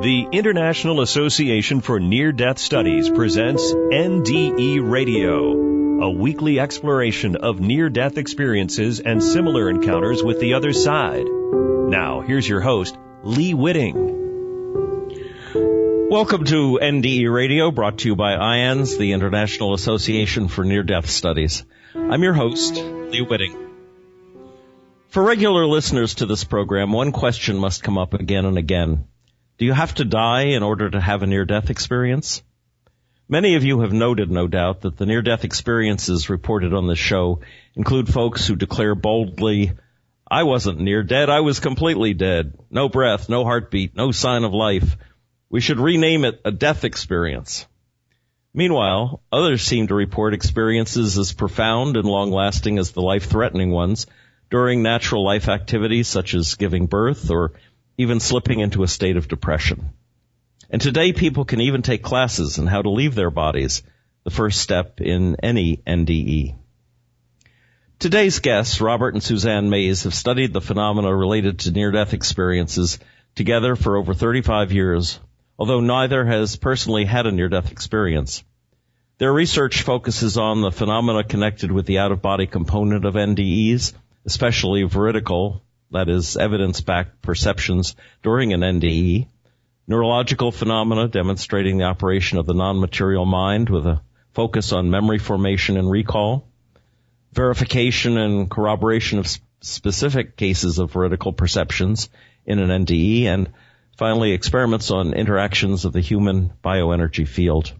The International Association for Near-Death Studies presents NDE Radio, a weekly exploration of near-death experiences and similar encounters with the other side. Now, here's your host, Lee Witting. Welcome to NDE Radio, brought to you by IANS, the International Association for Near-Death Studies. I'm your host, Lee Witting. For regular listeners to this program, one question must come up again and again. Do you have to die in order to have a near-death experience? Many of you have noted, no doubt, that the near-death experiences reported on this show include folks who declare boldly, I wasn't near dead, I was completely dead. No breath, no heartbeat, no sign of life. We should rename it a death experience. Meanwhile, others seem to report experiences as profound and long-lasting as the life-threatening ones during natural life activities such as giving birth or even slipping into a state of depression. And today people can even take classes in how to leave their bodies, the first step in any NDE. Today's guests, Robert and Suzanne Mays, have studied the phenomena related to near-death experiences together for over 35 years, although neither has personally had a near-death experience. Their research focuses on the phenomena connected with the out-of-body component of NDEs, especially veridical, that is, evidence-backed perceptions during an NDE, neurological phenomena demonstrating the operation of the nonmaterial mind with a focus on memory formation and recall, verification and corroboration of specific cases of veridical perceptions in an NDE, and finally experiments on interactions of the human bioenergy field.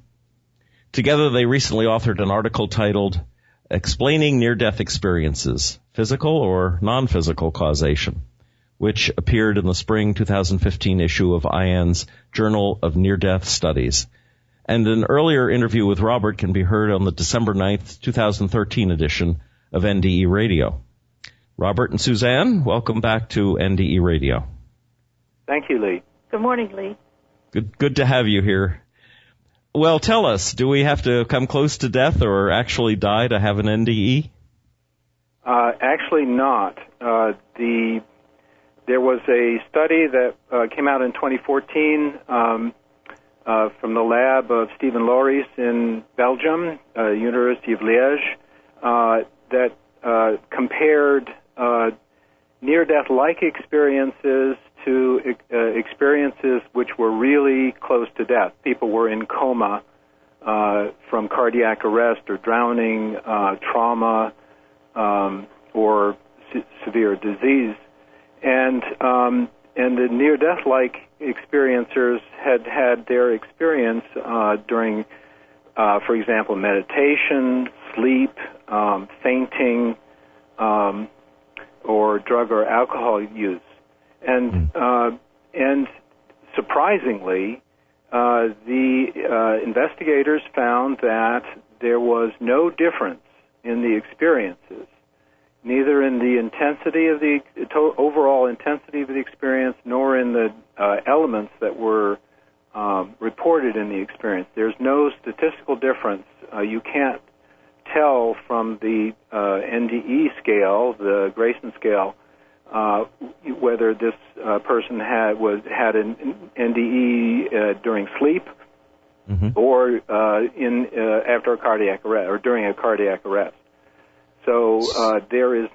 Together they recently authored an article titled Explaining Near-Death Experiences, Physical or Non-Physical Causation, which appeared in the spring 2015 issue of IAN's Journal of Near-Death Studies. And an earlier interview with Robert can be heard on the December 9th, 2013 edition of NDE Radio. Robert and Suzanne, welcome back to NDE Radio. Thank you, Lee. Good morning, Lee. Good to have you here. Well, tell us, do we have to come close to death or actually die to have an NDE? Actually not. There was a study that came out in 2014 from the lab of Stephen Loris in Belgium, University of Liège, that compared near-death-like experiences to experiences which were really close to death. People were in coma from cardiac arrest or drowning, trauma, or severe disease. And the near-death-like experiencers had their experience during, for example, meditation, sleep, fainting, or drug or alcohol use. And surprisingly, the investigators found that there was no difference in the experiences, neither in the intensity of the overall intensity of the experience, nor in the elements that were reported in the experience. There's no statistical difference. You can't tell from the NDE scale, the Grayson scale, whether this person had an NDE during sleep or after a cardiac arrest or during a cardiac arrest. So there really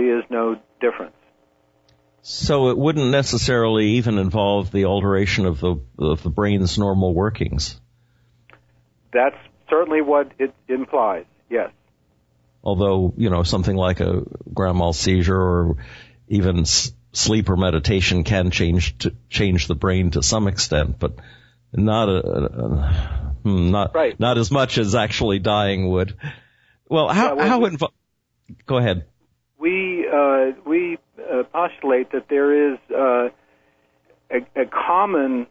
is no difference. So it wouldn't necessarily even involve the alteration of the brain's normal workings. That's certainly what it implies. Yes. Although, something like a grand mal seizure or even sleep or meditation can change the brain to some extent, but not as much as actually dying would. Well, go ahead. We postulate that there is a common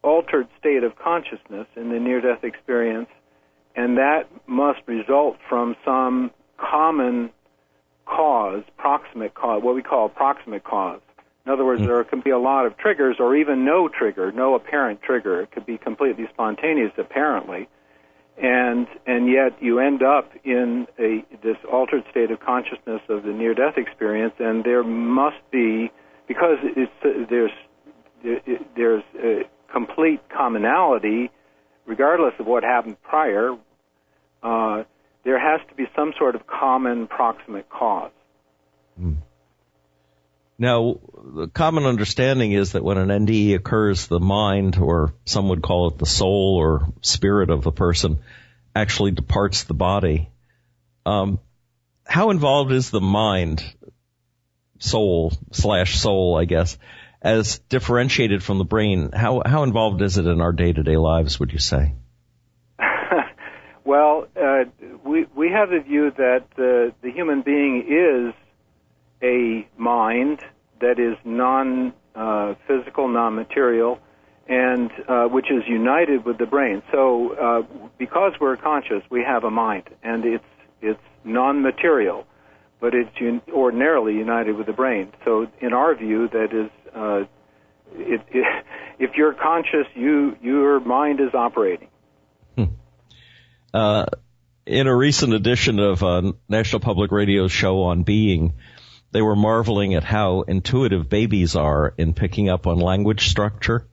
altered state of consciousness in the near-death experience, and that must result from some common cause, proximate cause, what we call proximate cause. In other words, there can be a lot of triggers or even no trigger, no apparent trigger. It could be completely spontaneous, apparently. And yet you end up in this altered state of consciousness of the near-death experience, and there must be, because there's a complete commonality, regardless of what happened prior. There has to be some sort of common proximate cause. Now, the common understanding is that when an NDE occurs, the mind, or some would call it the soul or spirit of the person, actually departs the body. How involved is the mind, soul, I guess, as differentiated from the brain? How involved is it in our day-to-day lives, would you say? Well, we have the view that the human being is a mind that is non-physical, non-material, and which is united with the brain. So because we're conscious, we have a mind, and it's non-material, but it's ordinarily united with the brain. So in our view, that is, if you're conscious, your mind is operating. In a recent edition of National Public Radio's show on being, they were marveling at how intuitive babies are in picking up on language structure.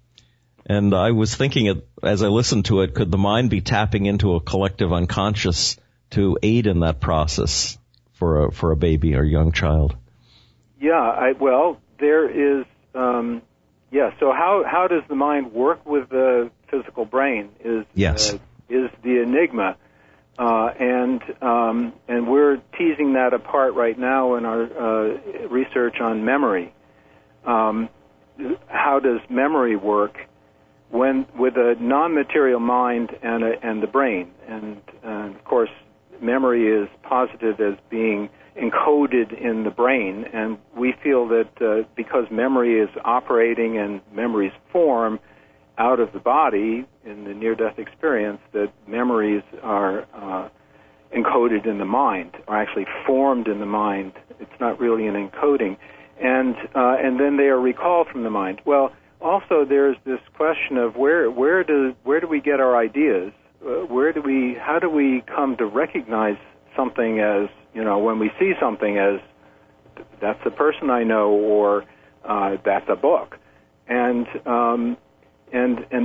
And I was thinking, as I listened to it, could the mind be tapping into a collective unconscious to aid in that process for a baby or young child? Yeah, there is, so how does the mind work with the physical brain is the enigma. And we're teasing that apart right now in our research on memory. How does memory work with a non-material mind and the brain? And of course, memory is posited as being encoded in the brain, and we feel that because memory is operating and memories form out of the body in the near-death experience, that memories are encoded in the mind, or actually formed in the mind. It's not really an encoding, and then they are recalled from the mind. Well, also there's this question of where do we get our ideas? How do we come to recognize something as, when we see something as that's a person I know, or that's a book, and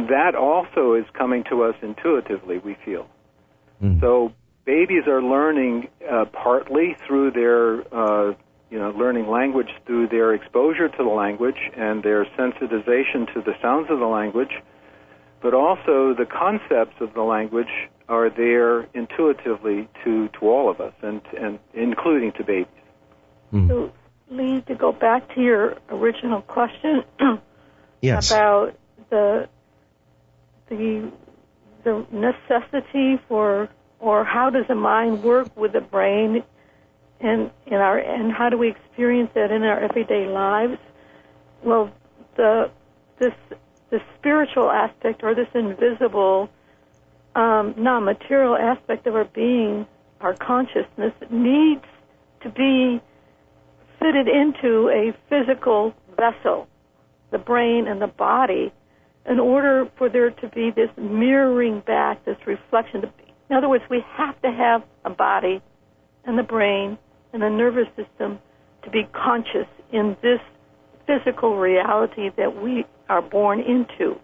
that also is coming to us intuitively, we feel. So babies are learning partly through their, learning language through their exposure to the language and their sensitization to the sounds of the language, but also the concepts of the language are there intuitively to all of us, and including to babies. So, Lee, to go back to your original question about the necessity for, or how does the mind work with the brain, and how do we experience that in our everyday lives? Well, the spiritual aspect, or this invisible, non-material aspect of our being, our consciousness, needs to be fitted into a physical vessel, the brain and the body, in order for there to be this mirroring back, this reflection. In other words, we have to have a body and the brain and the nervous system to be conscious in this physical reality that we are born into.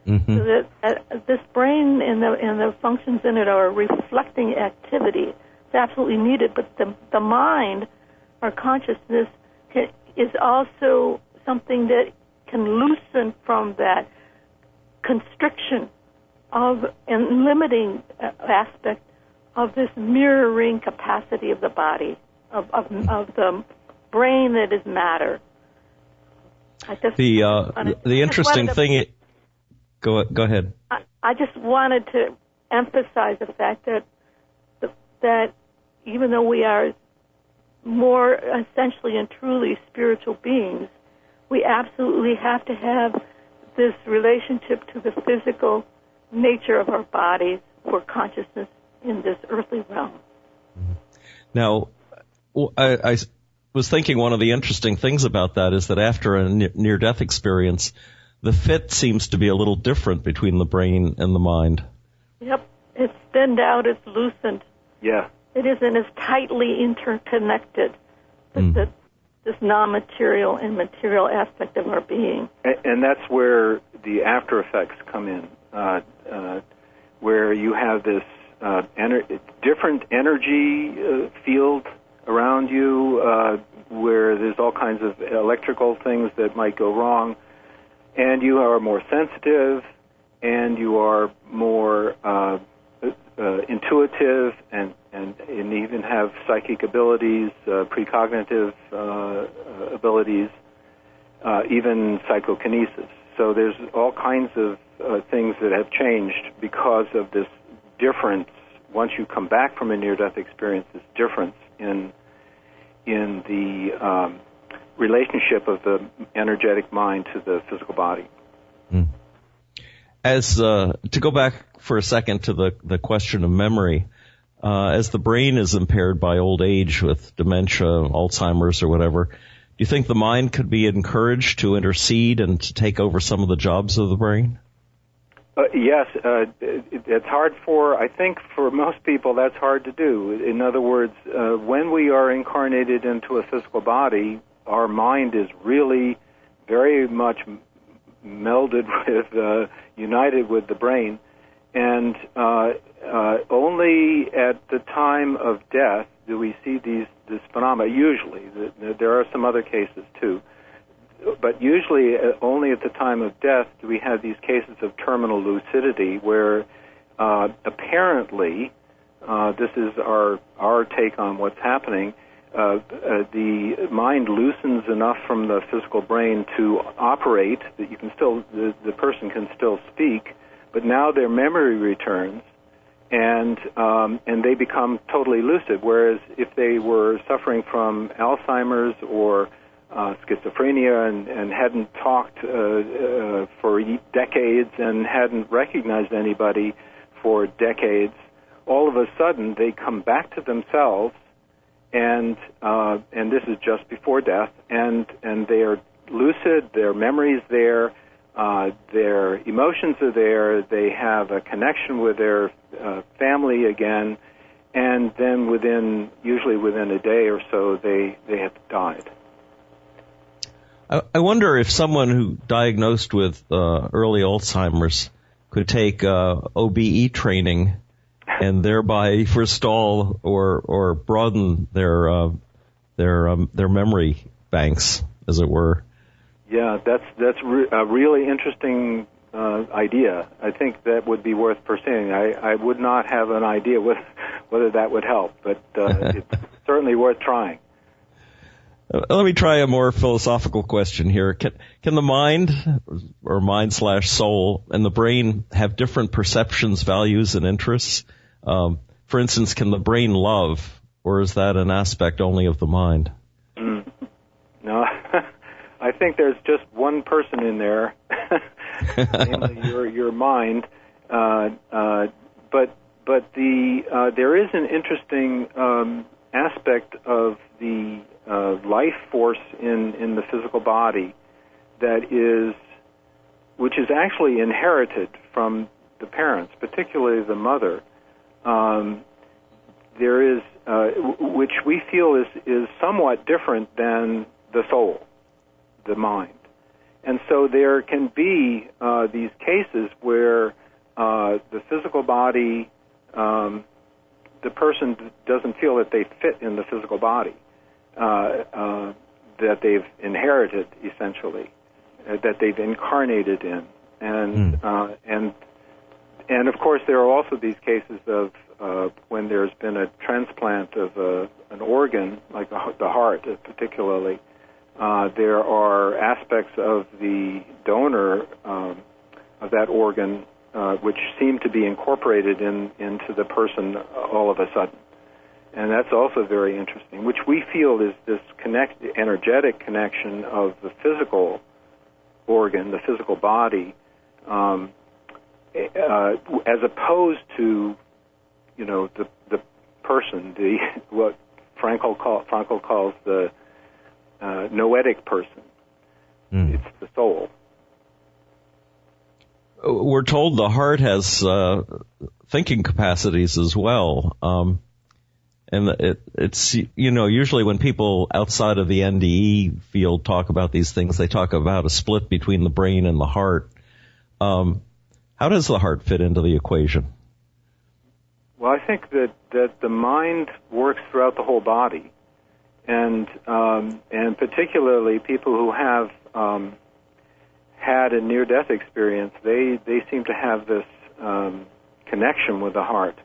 So that this brain and the functions in it are reflecting activity. It's absolutely needed, but the mind, our consciousness, is also something that can loosen from that constriction of and limiting aspect of this mirroring capacity of the body, of the brain that is matter. The interesting thing. Go ahead. I just wanted to emphasize the fact that even though we are more essentially and truly spiritual beings, we absolutely have to have this relationship to the physical nature of our bodies for consciousness in this earthly realm. Now, I was thinking one of the interesting things about that is that after a near-death experience, the fit seems to be a little different between the brain and the mind. Yep. It's thinned out, it's loosened. Yeah. It isn't as tightly interconnected. But the this non-material and material aspect of our being. And that's where the after effects come in, where you have this different energy field around you, where there's all kinds of electrical things that might go wrong, and you are more sensitive, and you are more intuitive, and even have psychic abilities, precognitive abilities, even psychokinesis. So there's all kinds of things that have changed because of this difference. Once you come back from a near-death experience, this difference in the relationship of the energetic mind to the physical body. As to go back for a second to the question of memory, as the brain is impaired by old age with dementia, Alzheimer's, or whatever, do you think the mind could be encouraged to intercede and to take over some of the jobs of the brain? Yes, it's hard I think for most people that's hard to do. In other words, when we are incarnated into a physical body, our mind is really very much melded with, united with the brain, and only at the time of death do we see this phenomena. Usually, there are some other cases too, but usually only at the time of death do we have these cases of terminal lucidity where apparently, this is our take on what's happening, the mind loosens enough from the physical brain to operate, that you can still, the person can still speak, but now their memory returns, and they become totally lucid, whereas if they were suffering from Alzheimer's or schizophrenia and hadn't talked for decades and hadn't recognized anybody for decades, all of a sudden they come back to themselves, and this is just before death, and they are lucid, their memory's there, their emotions are there, they have a connection with their family again, and then usually within a day or so, they have died. I wonder if someone who diagnosed with early Alzheimer's could take OBE training and thereby forestall or broaden their memory banks, as it were. Yeah, that's a really interesting idea. I think that would be worth pursuing. I would not have an idea whether that would help, but it's certainly worth trying. Let me try a more philosophical question here. Can the mind, or mind/soul, and the brain have different perceptions, values, and interests? For instance, can the brain love, or is that an aspect only of the mind? No, I think there's just one person in there, namely your mind. But there is an interesting aspect of the life force in the physical body which is actually inherited from the parents, particularly the mother. There is, which we feel is somewhat different than the soul, the mind. And so there can be these cases where the physical body, the person doesn't feel that they fit in the physical body that they've inherited, essentially, that they've incarnated in, and of course there are also these cases of when there's been a transplant of an organ, like the heart, particularly. There are aspects of the donor of that organ which seem to be incorporated into the person all of a sudden. And that's also very interesting, which we feel is this energetic connection of the physical organ, the physical body, as opposed to, the person, what Frankl calls the noetic person. It's the soul. We're told the heart has thinking capacities as well. And it's, usually when people outside of the NDE field talk about these things, they talk about a split between the brain and the heart. How does the heart fit into the equation? Well, I think that the mind works throughout the whole body, and particularly people who have had a near-death experience, they seem to have this connection with the heart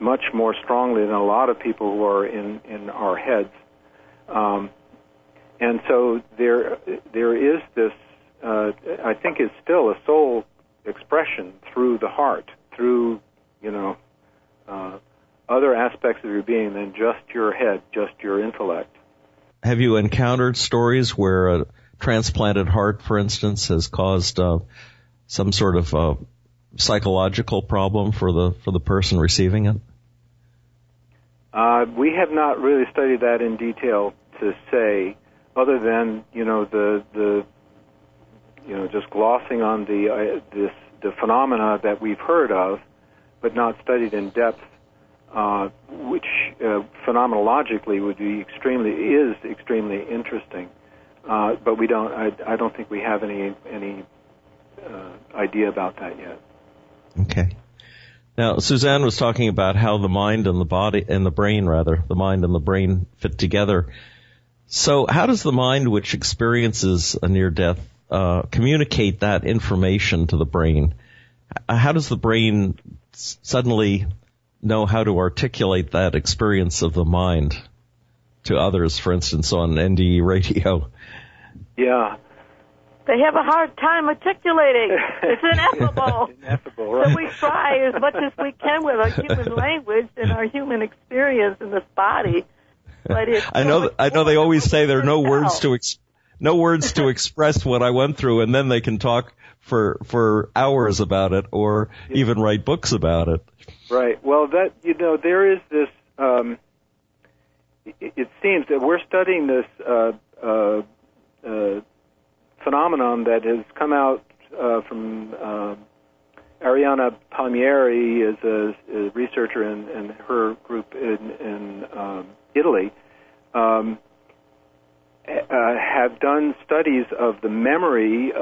much more strongly than a lot of people who are in our heads. And so there is this, I think it's still a soul expression through the heart, through, other aspects of your being than just your head, just your intellect. Have you encountered stories where a transplanted heart, for instance, has caused some sort of psychological problem for the person receiving it? We have not really studied that in detail to say, other than just glossing on the phenomena that we've heard of, but not studied in depth, which phenomenologically is extremely interesting. But we don't. I don't think we have any idea about that yet. Okay. Now, Suzanne was talking about how the mind and the body, and the brain rather, the mind and the brain fit together. So how does the mind, which experiences a near-death, communicate that information to the brain? How does the brain suddenly know how to articulate that experience of the mind to others, for instance, on NDE radio? Yeah. They have a hard time articulating. It's ineffable. Ineffable, right. So we try as much as we can with our human language and our human experience in this body. But it's I know they always say there are no words to express what I went through, and then they can talk for hours about it, or even write books about it. Right. Well, there is this. It seems that we're studying this phenomenon that has come out from Arianna Palmieri, is a researcher and her group in Italy. Have done studies of the memories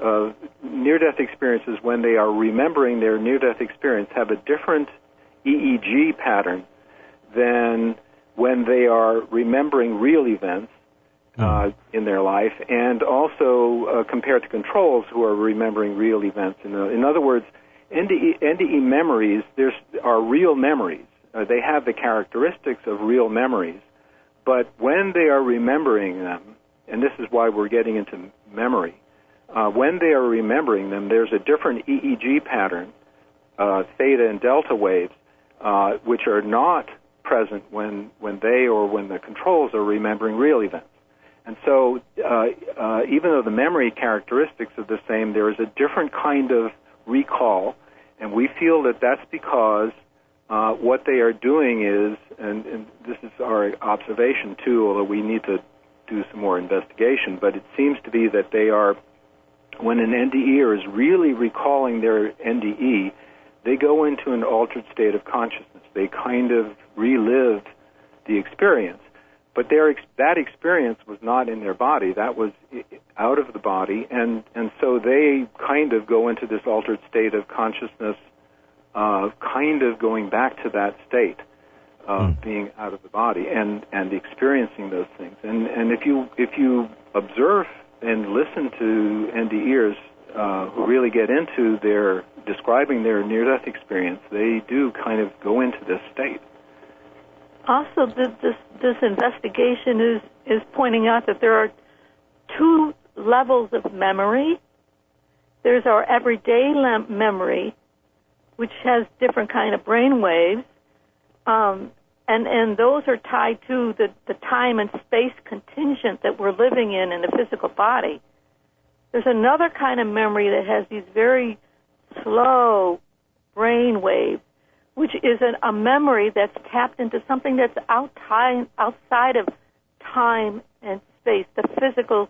of near-death experiences when they are remembering their near-death experience have a different EEG pattern than when they are remembering real events in their life, and also compared to controls who are remembering real events. In other words, NDE memories are real memories. They have the characteristics of real memories. But when they are remembering them, and this is why we're getting into memory, when they are remembering them, there's a different EEG pattern, theta and delta waves, which are not present when they or when the controls are remembering real events. And so even though the memory characteristics are the same, there is a different kind of recall, and we feel that that's because what they are doing is, and this is our observation too, although we need to do some more investigation, but it seems to be that they are, when an NDEer is really recalling their NDE, they go into an altered state of consciousness. They kind of relive the experience. But that experience was not in their body. That was out of the body, and so they kind of go into this altered state of consciousness, kind of going back to that state of being out of the body and experiencing those things. And if you observe and listen to NDEers who really get into their describing their near-death experience, they do kind of go into this state. Also, this investigation is pointing out that there are two levels of memory. There's our everyday memory, which has different kind of brain waves, and those are tied to the time and space contingent that we're living in the physical body. There's another kind of memory that has these very slow brain waves, which is a memory that's tapped into something that's outside of time and space, the physical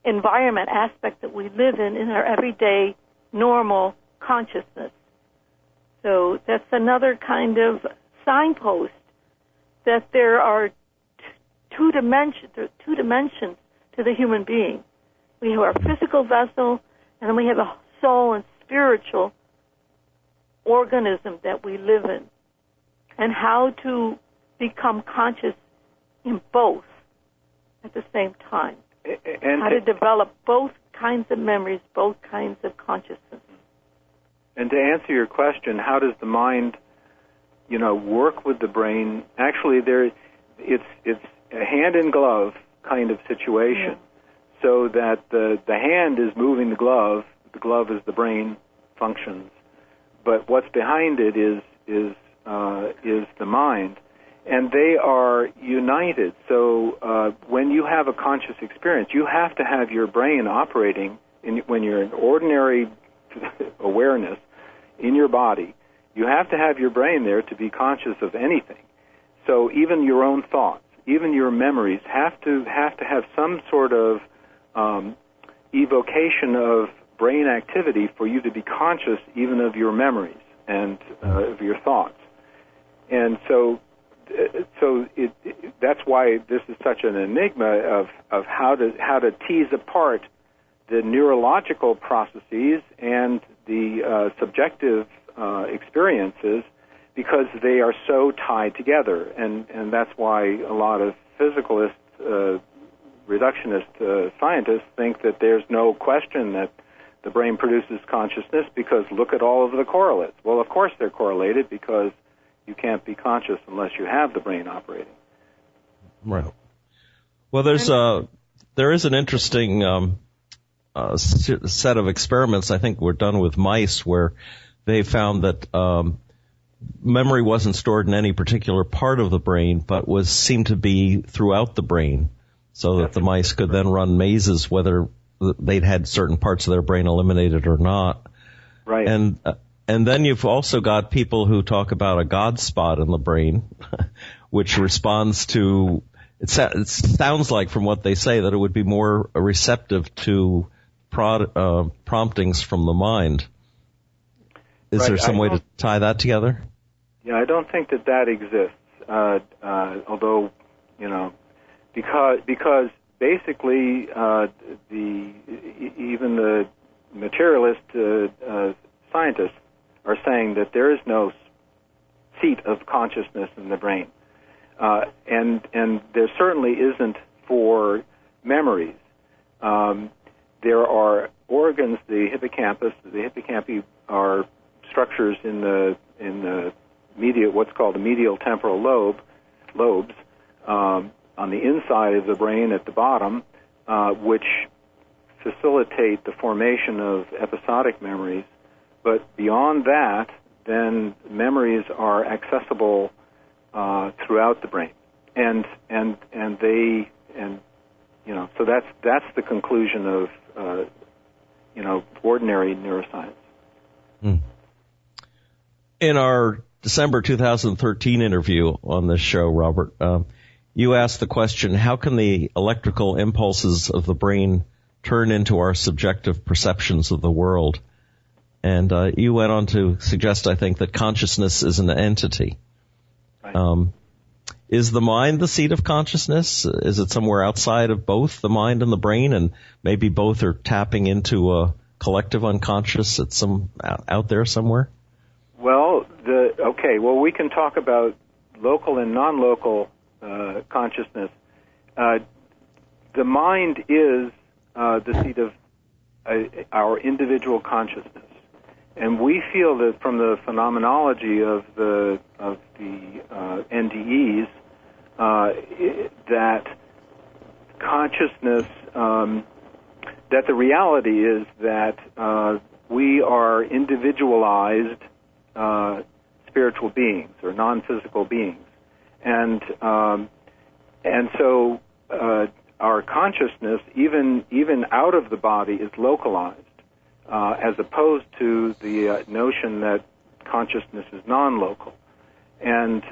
environment aspect that we live in our everyday normal consciousness. So that's another kind of signpost that there are two dimensions to the human being. We have our physical vessel, and then we have a soul and spiritual organism that we live in, and how to become conscious in both at the same time. And how to develop both kinds of memories, both kinds of consciousness. And to answer your question, how does the mind, work with the brain? Actually, it's a hand in glove kind of situation, so that the hand is moving the glove is the brain functions, but what's behind it is the mind, and they are united. So when you have a conscious experience, you have to have your brain operating when you're in ordinary awareness in your body. You have to have your brain there to be conscious of anything. So even your own thoughts, even your memories have to have some sort of evocation of brain activity for you to be conscious even of your memories and of your thoughts. And so that's why this is such an enigma of how to tease apart the neurological processes and the subjective experiences, because they are so tied together, and that's why a lot of physicalist, reductionist scientists think that there's no question that the brain produces consciousness, because look at all of the correlates. Well, of course they're correlated, because you can't be conscious unless you have the brain operating. Right. Well, there is an interesting set of experiments, I think, were done with mice, where they found that memory wasn't stored in any particular part of the brain, but seemed to be throughout the brain, so that the mice could then run mazes whether they'd had certain parts of their brain eliminated or not. Right. And then you've also got people who talk about a God spot in the brain, which responds to, it sounds like from what they say that it would be more receptive to promptings from the mind. Is there some way to tie that together? Yeah, I don't think that exists. Although, because basically even the materialist scientists are saying that there is no seat of consciousness in the brain, and there certainly isn't for memories. There are organs, the hippocampus. The hippocampi are structures in the medial, what's called the medial temporal lobes, on the inside of the brain at the bottom, which facilitate the formation of episodic memories. But beyond that, then memories are accessible throughout the brain, and so that's the conclusion of ordinary neuroscience. In our December 2013 interview on this show, Robert, you asked the question, how can the electrical impulses of the brain turn into our subjective perceptions of the world? And you went on to suggest, I think, that consciousness is an entity. Right. Is the mind the seat of consciousness? Is it somewhere outside of both the mind and the brain, and maybe both are tapping into a collective unconscious at out there somewhere? Well, we can talk about local and non-local consciousness. The mind is the seat of our individual consciousness, and we feel that from the phenomenology of the NDEs that consciousness, that the reality is that we are individualized spiritual beings or non-physical beings, and so our consciousness, even out of the body, is localized, as opposed to the notion that consciousness is non-local, and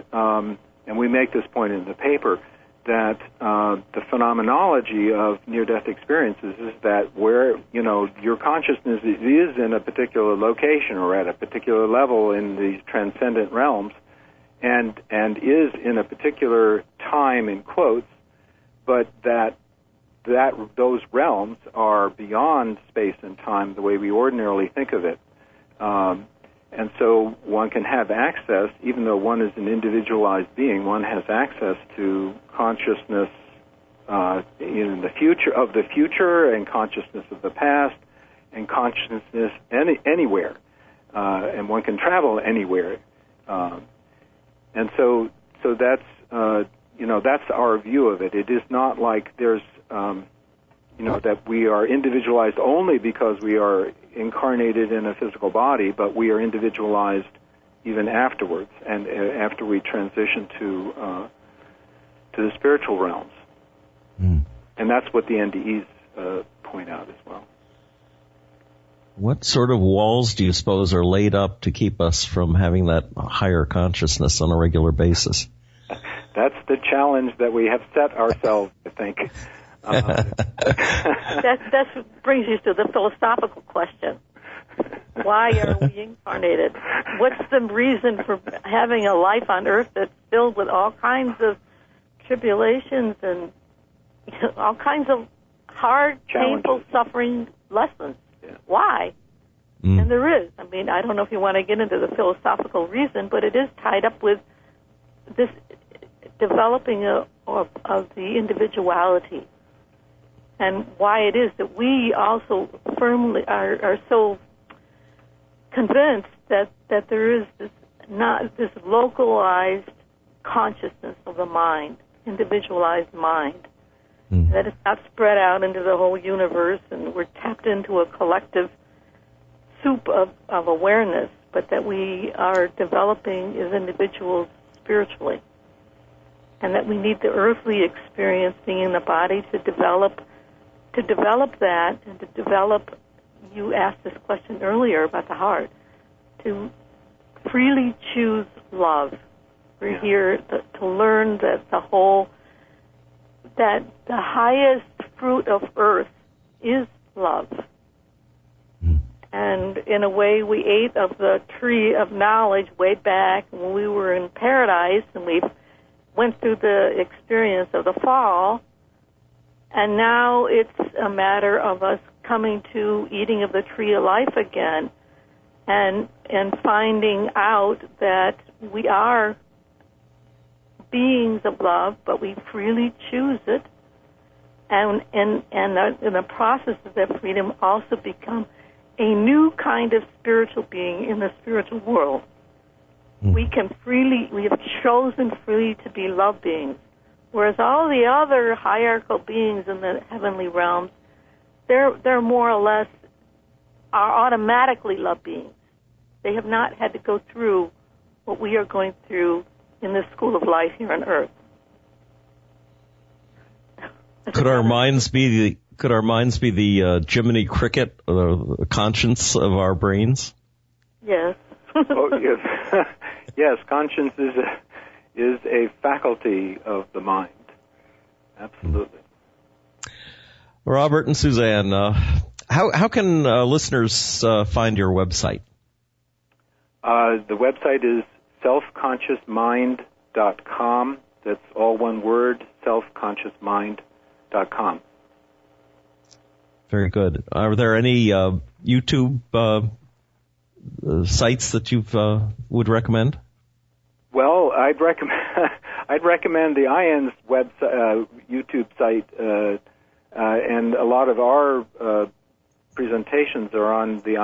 we make this point in the paper. that the phenomenology of near-death experiences is that where, your consciousness is in a particular location or at a particular level in these transcendent realms and is in a particular time, in quotes, but that those realms are beyond space and time the way we ordinarily think of it. And so one can have access, even though one is an individualized being, one has access to consciousness in the future and consciousness of the past and consciousness anywhere. And one can travel anywhere. And so that's, that's our view of it. It is not like there's, that we are individualized only because we are incarnated in a physical body, but we are individualized even afterwards and after we transition to the spiritual realms. And that's what the NDEs point out as well. What sort of walls do you suppose are laid up to keep us from having that higher consciousness on a regular basis? That's the challenge that we have set ourselves, I think. That brings you to the philosophical question. Why are we incarnated? What's the reason for having a life on Earth that's filled with all kinds of tribulations and all kinds of hard, painful, suffering lessons? Yeah. Why? And there is. I mean, I don't know if you want to get into the philosophical reason, but it is tied up with this developing of the individuality. And why it is that we also firmly are so convinced that there is this localized consciousness of the mind, individualized mind, that it's not spread out into the whole universe and we're tapped into a collective soup of awareness, but that we are developing as individuals spiritually, and that we need the earthly experience being in the body to develop that, and to develop, you asked this question earlier about the heart, to freely choose love. We're here to learn that that the highest fruit of earth is love. And in a way, we ate of the tree of knowledge way back when we were in paradise, and we went through the experience of the fall. And now it's a matter of us coming to eating of the tree of life again and finding out that we are beings of love, but we freely choose it. And in the process of that freedom also become a new kind of spiritual being in the spiritual world. We have chosen freely to be love beings. Whereas all the other hierarchical beings in the heavenly realms, they're more or less are automatically love beings. They have not had to go through what we are going through in this school of life here on Earth. Could our minds be the Jiminy Cricket, the conscience of our brains? Yes. Oh, yes. Yes, conscience is a faculty of the mind. Absolutely. Robert and Suzanne, how can listeners find your website? The website is selfconsciousmind.com. That's all one word, selfconsciousmind.com. Very good. Are there any YouTube sites that you would recommend? Well, I'd recommend the IANS YouTube site, and a lot of our presentations are on the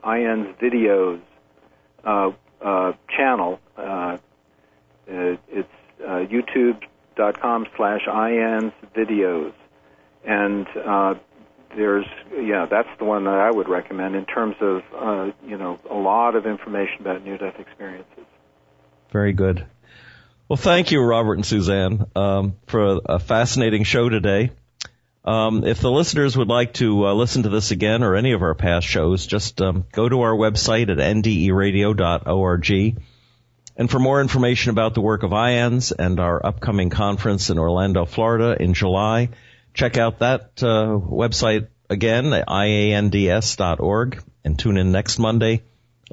IANS videos channel. It's youtube.com/IANS videos, and that's the one that I would recommend in terms of a lot of information about near-death experiences. Very good. Well, thank you, Robert and Suzanne, for a fascinating show today. If the listeners would like to listen to this again or any of our past shows, just go to our website at nderadio.org And for more information about the work of IANDS and our upcoming conference in Orlando, Florida in July, check out that website again at iands.org, and tune in next Monday,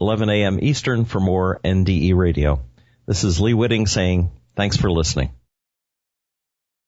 11 a.m. Eastern, for more NDE Radio. This is Lee Witting saying thanks for listening.